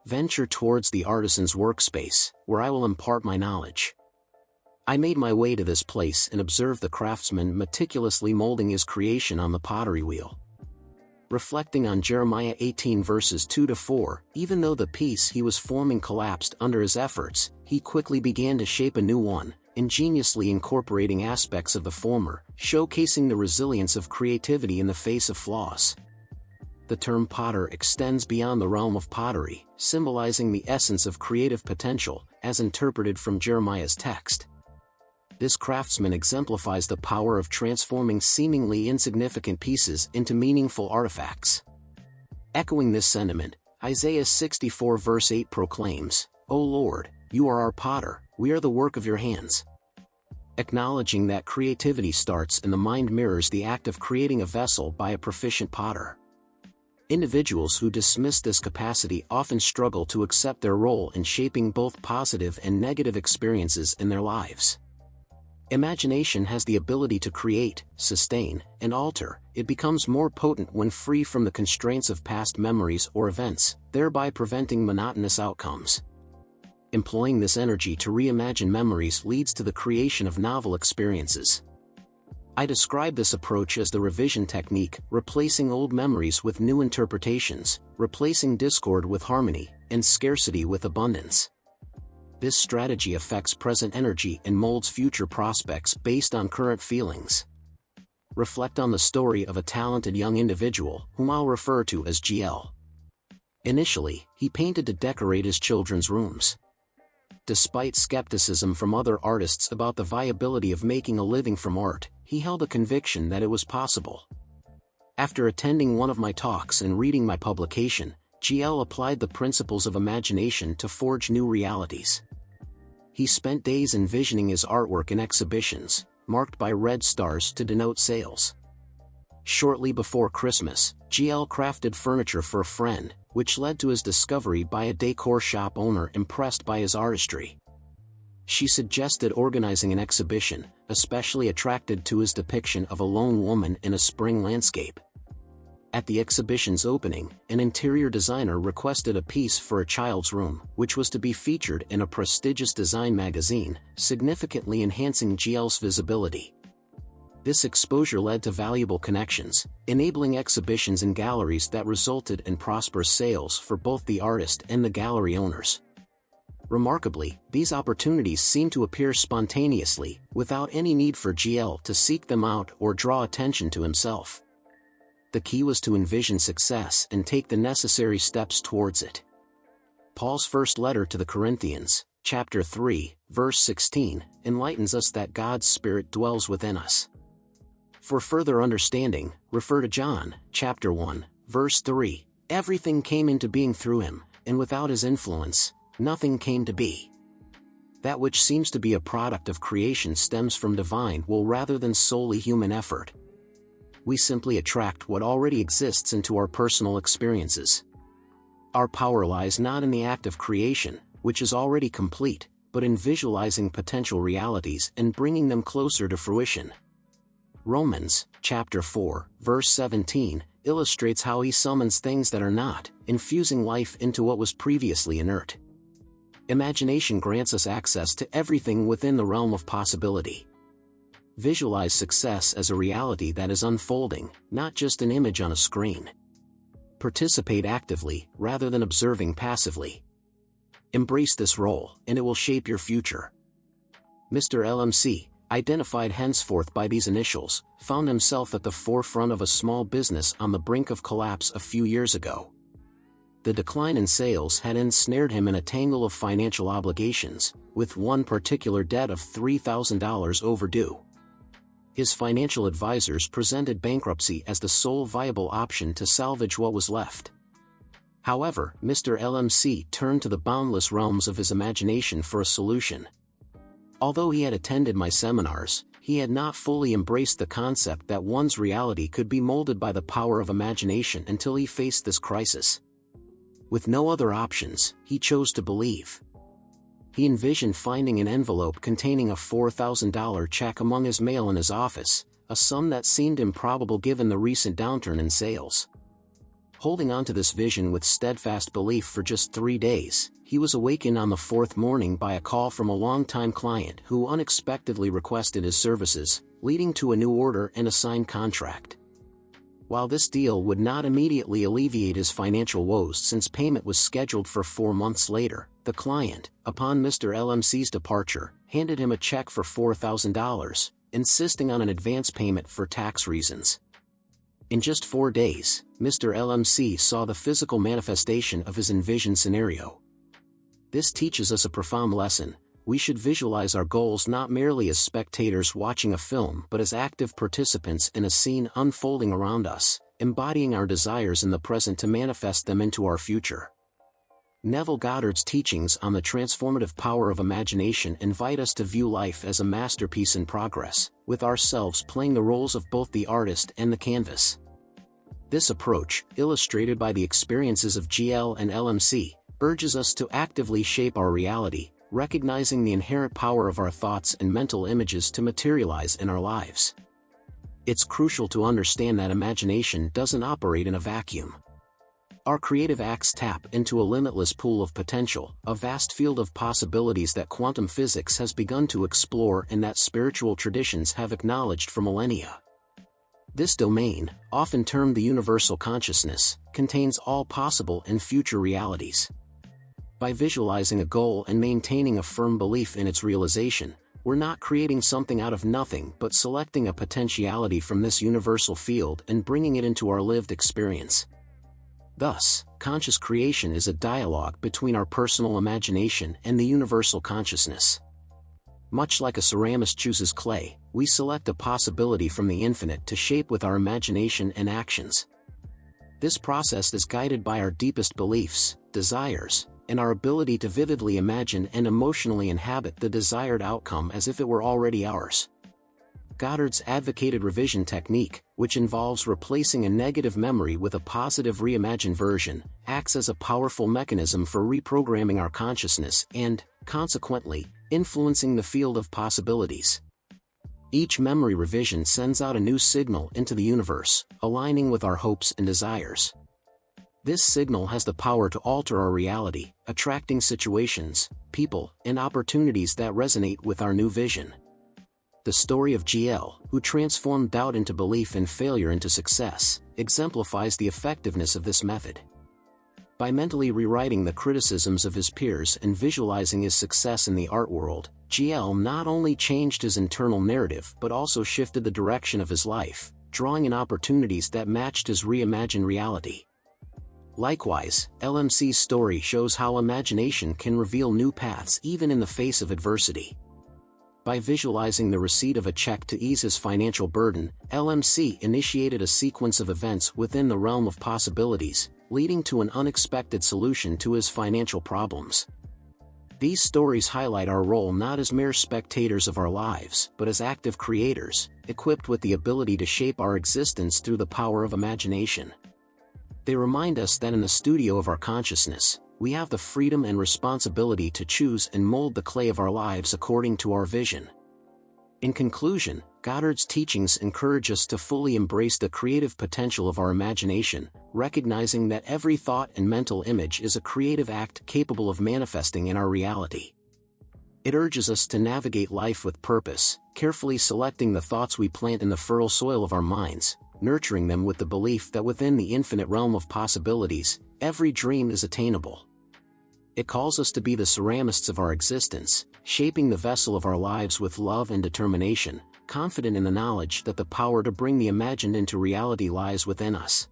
venture towards the artisan's workspace, where I will impart my knowledge. I made my way to this place and observed the craftsman meticulously molding his creation on the pottery wheel. Reflecting on Jeremiah 18 verses 2-4, even though the piece he was forming collapsed under his efforts, he quickly began to shape a new one, ingeniously incorporating aspects of the former, showcasing the resilience of creativity in the face of flaws. The term potter extends beyond the realm of pottery, symbolizing the essence of creative potential, as interpreted from Jeremiah's text. This craftsman exemplifies the power of transforming seemingly insignificant pieces into meaningful artifacts. Echoing this sentiment, Isaiah 64 verse 8 proclaims, "O Lord, you are our potter, we are the work of your hands." Acknowledging that creativity starts in the mind mirrors the act of creating a vessel by a proficient potter. Individuals who dismiss this capacity often struggle to accept their role in shaping both positive and negative experiences in their lives. Imagination has the ability to create, sustain, and alter. It becomes more potent when free from the constraints of past memories or events, thereby preventing monotonous outcomes. Employing this energy to reimagine memories leads to the creation of novel experiences. I describe this approach as the revision technique, replacing old memories with new interpretations, replacing discord with harmony, and scarcity with abundance. This strategy affects present energy and molds future prospects based on current feelings. Reflect on the story of a talented young individual, whom I'll refer to as GL. Initially, he painted to decorate his children's rooms. Despite skepticism from other artists about the viability of making a living from art, he held a conviction that it was possible. After attending one of my talks and reading my publication, GL applied the principles of imagination to forge new realities. He spent days envisioning his artwork in exhibitions, marked by red stars to denote sales. Shortly before Christmas, GL crafted furniture for a friend, which led to his discovery by a decor shop owner impressed by his artistry. She suggested organizing an exhibition, especially attracted to his depiction of a lone woman in a spring landscape. At the exhibition's opening, an interior designer requested a piece for a child's room, which was to be featured in a prestigious design magazine, significantly enhancing GL's visibility. This exposure led to valuable connections, enabling exhibitions in galleries that resulted in prosperous sales for both the artist and the gallery owners. Remarkably, these opportunities seem to appear spontaneously, without any need for GL to seek them out or draw attention to himself. The key was to envision success and take the necessary steps towards it. Paul's first letter to the Corinthians, chapter 3, verse 16, enlightens us that God's Spirit dwells within us. For further understanding, refer to John, chapter 1, verse 3. Everything came into being through him, and without his influence, nothing came to be. That which seems to be a product of creation stems from divine will rather than solely human effort. We simply attract what already exists into our personal experiences. Our power lies not in the act of creation, which is already complete, but in visualizing potential realities and bringing them closer to fruition. Romans, chapter 4, verse 17, illustrates how he summons things that are not, infusing life into what was previously inert. Imagination grants us access to everything within the realm of possibility. Visualize success as a reality that is unfolding, not just an image on a screen. Participate actively, rather than observing passively. Embrace this role, and it will shape your future. Mr. LMC, identified henceforth by these initials, found himself at the forefront of a small business on the brink of collapse a few years ago. The decline in sales had ensnared him in a tangle of financial obligations, with one particular debt of $3,000 overdue. His financial advisors presented bankruptcy as the sole viable option to salvage what was left. However, Mr. LMC turned to the boundless realms of his imagination for a solution. Although he had attended my seminars, he had not fully embraced the concept that one's reality could be molded by the power of imagination until he faced this crisis. With no other options, he chose to believe. He envisioned finding an envelope containing a $4,000 check among his mail in his office, a sum that seemed improbable given the recent downturn in sales. Holding on to this vision with steadfast belief for just 3 days, he was awakened on the 4th morning by a call from a longtime client who unexpectedly requested his services, leading to a new order and a signed contract. While this deal would not immediately alleviate his financial woes since payment was scheduled for 4 months later, the client, upon Mr. LMC's departure, handed him a check for $4,000, insisting on an advance payment for tax reasons. In just 4 days, Mr. LMC saw the physical manifestation of his envisioned scenario. This teaches us a profound lesson. We should visualize our goals not merely as spectators watching a film but as active participants in a scene unfolding around us, embodying our desires in the present to manifest them into our future. Neville Goddard's teachings on the transformative power of imagination invite us to view life as a masterpiece in progress, with ourselves playing the roles of both the artist and the canvas. This approach, illustrated by the experiences of GL and LMC, urges us to actively shape our reality, recognizing the inherent power of our thoughts and mental images to materialize in our lives. It's crucial to understand that imagination doesn't operate in a vacuum. Our creative acts tap into a limitless pool of potential, a vast field of possibilities that quantum physics has begun to explore and that spiritual traditions have acknowledged for millennia. This domain, often termed the universal consciousness, contains all possible and future realities. By visualizing a goal and maintaining a firm belief in its realization, we're not creating something out of nothing but selecting a potentiality from this universal field and bringing it into our lived experience. Thus, conscious creation is a dialogue between our personal imagination and the universal consciousness. Much like a ceramist chooses clay, we select a possibility from the infinite to shape with our imagination and actions. This process is guided by our deepest beliefs, desires, and our ability to vividly imagine and emotionally inhabit the desired outcome as if it were already ours. Goddard's advocated revision technique, which involves replacing a negative memory with a positive reimagined version, acts as a powerful mechanism for reprogramming our consciousness and, consequently, influencing the field of possibilities. Each memory revision sends out a new signal into the universe, aligning with our hopes and desires. This signal has the power to alter our reality, attracting situations, people, and opportunities that resonate with our new vision. The story of GL, who transformed doubt into belief and failure into success, exemplifies the effectiveness of this method. By mentally rewriting the criticisms of his peers and visualizing his success in the art world, GL not only changed his internal narrative but also shifted the direction of his life, drawing in opportunities that matched his reimagined reality. Likewise, LMC's story shows how imagination can reveal new paths even in the face of adversity. By visualizing the receipt of a check to ease his financial burden, LMC initiated a sequence of events within the realm of possibilities, leading to an unexpected solution to his financial problems. These stories highlight our role not as mere spectators of our lives, but as active creators, equipped with the ability to shape our existence through the power of imagination. They remind us that in the studio of our consciousness, we have the freedom and responsibility to choose and mold the clay of our lives according to our vision. In conclusion, Goddard's teachings encourage us to fully embrace the creative potential of our imagination, recognizing that every thought and mental image is a creative act capable of manifesting in our reality. It urges us to navigate life with purpose, carefully selecting the thoughts we plant in the fertile soil of our minds, nurturing them with the belief that within the infinite realm of possibilities, every dream is attainable. It calls us to be the ceramists of our existence, shaping the vessel of our lives with love and determination, confident in the knowledge that the power to bring the imagined into reality lies within us.